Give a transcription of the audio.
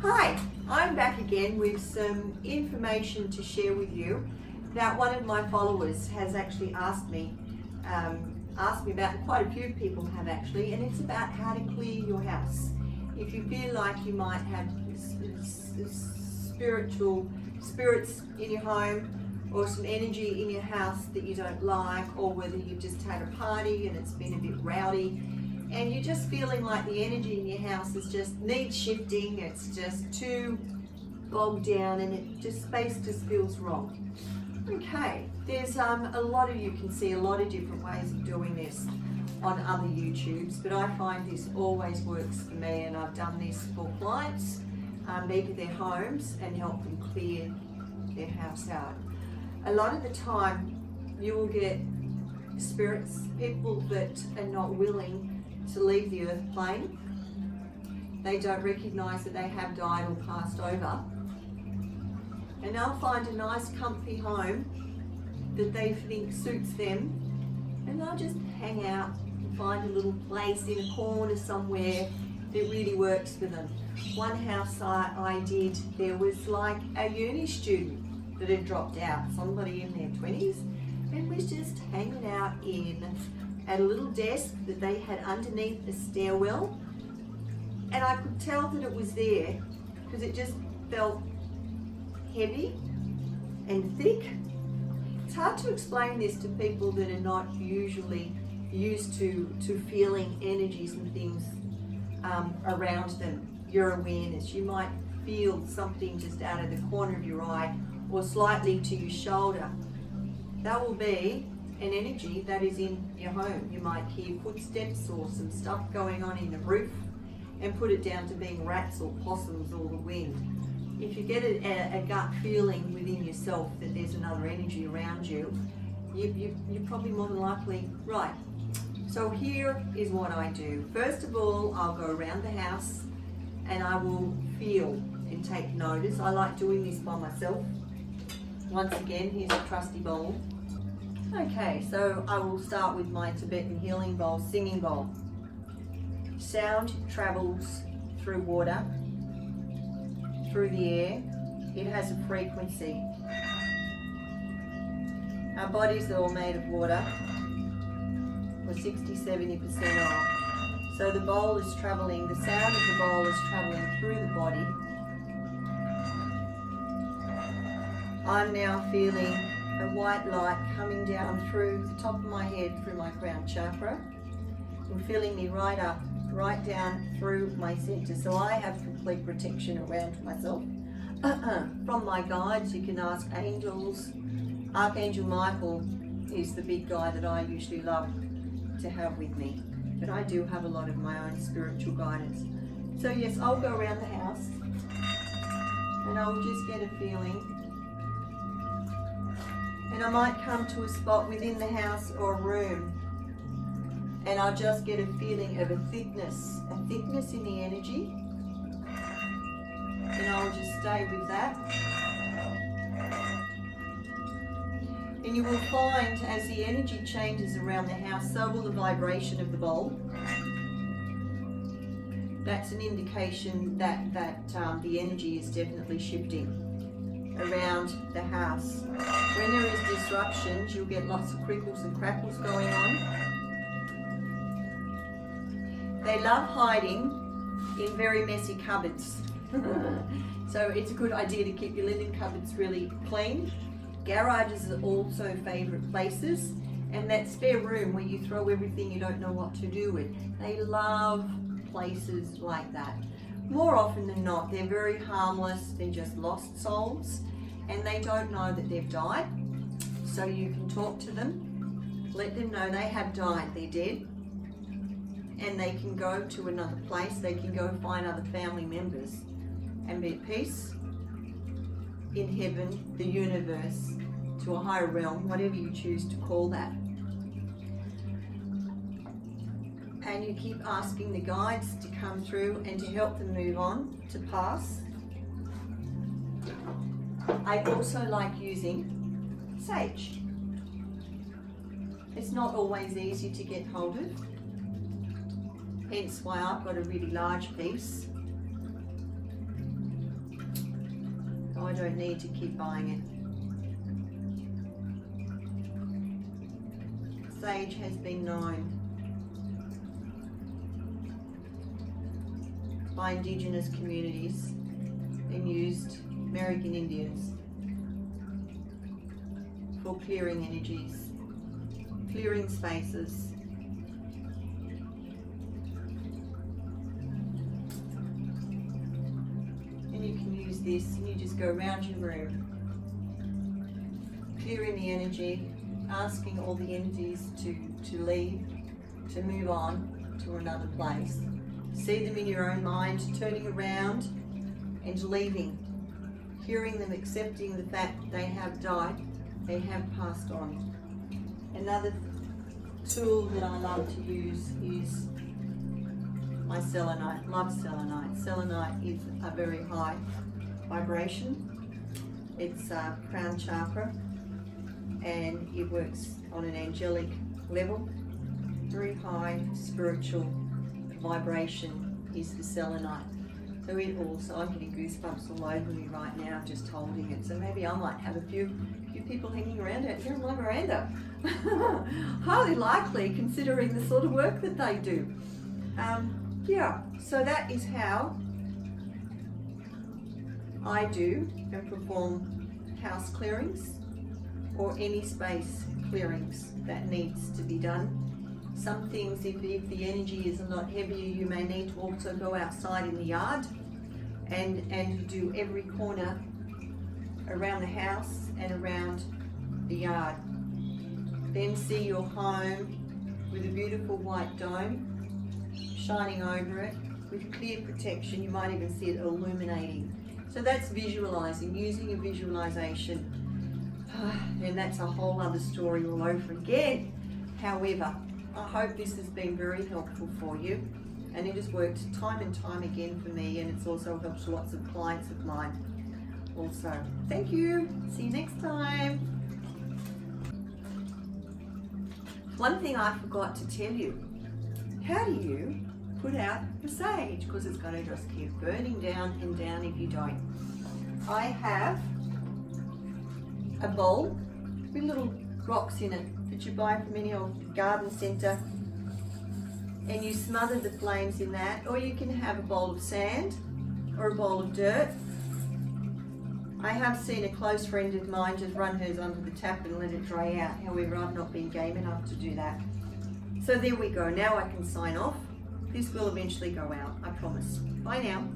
Hi, I'm back again with some information to share with you that one of my followers has actually asked me about. Quite a few people have actually, and it's about how to clear your house. If you feel like you might have spirits in your home, or some energy in your house that you don't like, or whether you've just had a party and it's been a bit rowdy, and you're just feeling like the energy in your house needs shifting, it's just too bogged down, and space just feels wrong. Okay, there's a lot of, you can see a lot of different ways of doing this on other YouTubes, but I find this always works for me, and I've done this for clients, maybe their homes, and help them clear their house out. A lot of the time you will get spirits, people that are not willing to leave the earth plane. They don't recognize that they have died or passed over, and they'll find a nice comfy home that they think suits them, and they'll just hang out and find a little place in a corner somewhere that really works for them. One house I did, there was like a uni student that had dropped out, somebody in their 20s, and was just hanging out at a little desk that they had underneath the stairwell, and I could tell that it was there because it just felt heavy and thick. It's hard to explain this to people that are not usually used to feeling energies and things around them. Your awareness, you might feel something just out of the corner of your eye or slightly to your shoulder. That will be an energy that is in your home. You might hear footsteps or some stuff going on in the roof, and put it down to being rats or possums or the wind. If you get a gut feeling within yourself that there's another energy around you, you're probably more than likely right. So here is what I do. First of all, I'll go around the house and I will feel and take notice. I like doing this by myself. Once again, here's a trusty bowl. Okay, so I will start with my Tibetan healing bowl, singing bowl. Sound travels through water, through the air. It has a frequency. Our bodies are all made of water. We're 60-70% off. So the bowl is traveling, the sound of the bowl is traveling through the body. I'm now feeling a white light coming down through the top of my head, through my crown chakra, and filling me right up, right down through my center. So I have complete protection around myself. From my guides, you can ask angels. Archangel Michael is the big guy that I usually love to have with me, but I do have a lot of my own spiritual guidance. So yes, I'll go around the house and I'll just get a feeling. And I might come to a spot within the house or a room, and I'll just get a feeling of a thickness in the energy, and I'll just stay with that. And you will find as the energy changes around the house, so will the vibration of the bowl. That's an indication that the energy is definitely shifting around the house. When there is disruptions, you'll get lots of crickles and crackles going on. They love hiding in very messy cupboards. So it's a good idea to keep your linen cupboards really clean. Garages are also favourite places, and that spare room where you throw everything you don't know what to do with. They love places like that. More often than not, they're very harmless, they're just lost souls, and they don't know that they've died. So you can talk to them, let them know they have died, they're dead, and they can go to another place, they can go find other family members and be at peace in heaven, the universe, to a higher realm, whatever you choose to call that. And you keep asking the guides to come through and to help them move on, to pass. I also like using sage. It's not always easy to get hold of, hence why I've got a really large piece. don't need to keep buying it. Sage has been known by indigenous communities and used American Indians for clearing energies, clearing spaces. And you can use this and you just go around your room, clearing the energy, asking all the entities to leave, to move on to another place. See them in your own mind, turning around and leaving, hearing them, accepting the fact that they have died, they have passed on. Another tool that I love to use is my selenite. Love selenite. Selenite is a very high vibration. It's a crown chakra and it works on an angelic level. Very high spiritual vibration is the selenite. So it also, I'm getting goosebumps all over me right now just holding it. So maybe I might have a few people hanging around out here on my veranda. Highly likely, considering the sort of work that they do. Yeah, so that is how I do and perform house clearings or any space clearings that needs to be done. Some things, if the energy is a lot heavier, you may need to also go outside in the yard and do every corner around the house and around the yard. Then see your home with a beautiful white dome shining over it with clear protection. You might even see it illuminating. So that's visualizing, using a visualization. And that's a whole other story all over again. However, I hope this has been very helpful for you, and it has worked time and time again for me, and it's also helped lots of clients of mine also. Thank you. See you next time. One thing I forgot to tell you, how do you put out the sage? Because it's going to just keep burning down and down if you don't. I have a bowl with little rocks in it that you buy from any old garden centre, and you smother the flames in that, or you can have a bowl of sand or a bowl of dirt. I have seen a close friend of mine just run hers under the tap and let it dry out. However, I've not been game enough to do that. So there we go. Now I can sign off. This will eventually go out, I promise. Bye now.